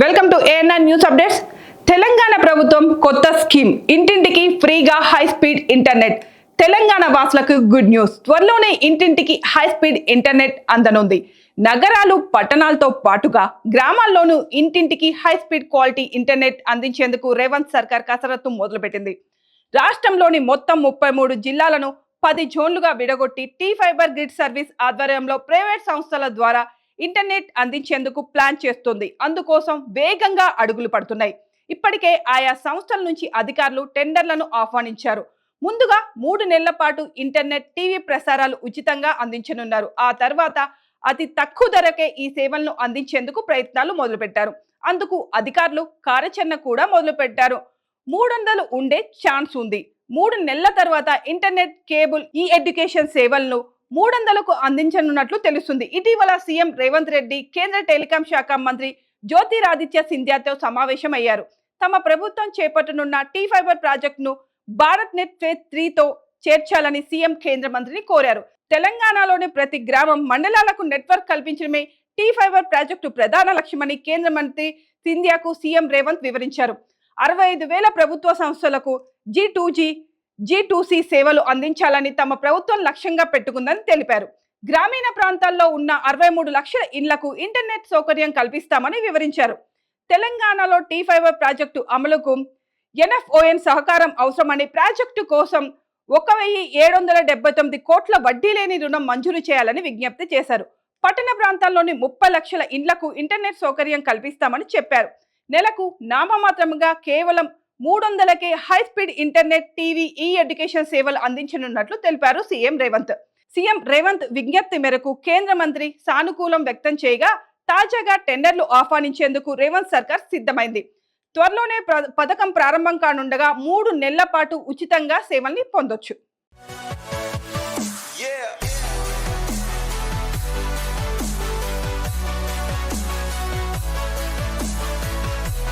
Welcome to ANR news updates. Telangana ప్రభుత్వం కొత్త scheme ఇంటింటికి ఫ్రీగా హై స్పీడ్ ఇంటర్నెట్. తెలంగాణ వాసులకు గుడ్ న్యూస్. త్వరలోనే ఇంటింటికి హై స్పీడ్ ఇంటర్నెట్ అందనుంది. నగరాలు పట్టణాలతో పాటుగా గ్రామాల్లోనూ ఇంటింటికి హై స్పీడ్ క్వాలిటీ ఇంటర్నెట్ అందించేందుకు రేవంత్ సర్కార్ కసరత్తు మొదలుపెట్టింది. రాష్ట్రంలోని మొత్తం 33 జిల్లాలను 10 జోన్లుగా విడగొట్టి టీ ఫైబర్ గ్రిడ్ సర్వీస్ ఆధ్వర్యంలో ప్రైవేట్ సంస్థల ద్వారా ఇంటర్నెట్ అందించేందుకు ప్లాన్ చేస్తుంది. అందుకోసం వేగంగా అడుగులు పడుతున్నాయి. ఇప్పటికే ఆయా సంస్థల నుంచి అధికారులు టెండర్లను ఆహ్వానించారు. ముందుగా 3 నెలల పాటు ఇంటర్నెట్, టీవీ ప్రసారాలు ఉచితంగా అందించనున్నారు. ఆ తర్వాత అతి తక్కువ ధరకే ఈ సేవలను అందించేందుకు ప్రయత్నాలు మొదలుపెట్టారు. అందుకు అధికారులు కార్యాచరణ కూడా మొదలుపెట్టారు. 300 ఉండే ఛాన్స్ ఉంది. 3 నెలల తర్వాత ఇంటర్నెట్, కేబుల్, ఈ ఎడ్యుకేషన్ సేవలను 300కు అందించనున్నట్లు తెలుస్తుంది. ఇటీవల సీఎం రేవంత్ రెడ్డి కేంద్ర టెలికాం శాఖ మంత్రి జ్యోతిరాదిత్య సింధియాతో సమావేశమయ్యారు. తమ ప్రభుత్వం చేపట్టనున్న టీ ఫైబర్ ప్రాజెక్టును భారత్ నెట్ ఫేజ్ 3తో చేర్చాలని సీఎం కేంద్ర మంత్రిని కోరారు. తెలంగాణలోని ప్రతి గ్రామం, మండలాలకు నెట్వర్క్ కల్పించడమే టీ ఫైబర్ ప్రాజెక్టు ప్రధాన లక్ష్యమని కేంద్ర మంత్రి సింధియాకు సీఎం రేవంత్ వివరించారు. 65,000 ప్రభుత్వ సంస్థలకు G2G, G2C సేవలు అందించాలని తమ ప్రభుత్వం లక్ష్యంగా పెట్టుకుందని తెలిపారు. గ్రామీణ ప్రాంతాల్లో ఉన్న 63 లక్షల ఇళ్లకు ఇంటర్నెట్ సౌకర్యం కల్పిస్తామని వివరించారు. తెలంగాణలో టీ ఫైబర్ ప్రాజెక్టు అమలుకు NFON సహకారం అవసరమని, ప్రాజెక్టు కోసం 1,779 కోట్ల వడ్డీ లేని రుణం మంజూరు చేయాలని విజ్ఞప్తి చేశారు. పట్టణ ప్రాంతాల్లోని 30 లక్షల ఇండ్లకు ఇంటర్నెట్ సౌకర్యం కల్పిస్తామని చెప్పారు. నెలకు నామమాత్రంగా కేవలం 300కే హై స్పీడ్ ఇంటర్నెట్, టీవీ, ఈ ఎడ్యుకేషన్ సేవలు అందించనున్నట్లు తెలిపారు సీఎం రేవంత్. సీఎం రేవంత్ విజ్ఞప్తి మేరకు కేంద్ర మంత్రి సానుకూలం వ్యక్తం చేయగా తాజాగా టెండర్లు ఆహ్వానించేందుకు రేవంత్ సర్కార్ సిద్ధమైంది. త్వరలోనే పథకం ప్రారంభం కానుండగా 3 నెలల పాటు ఉచితంగా సేవల్ని పొందొచ్చు.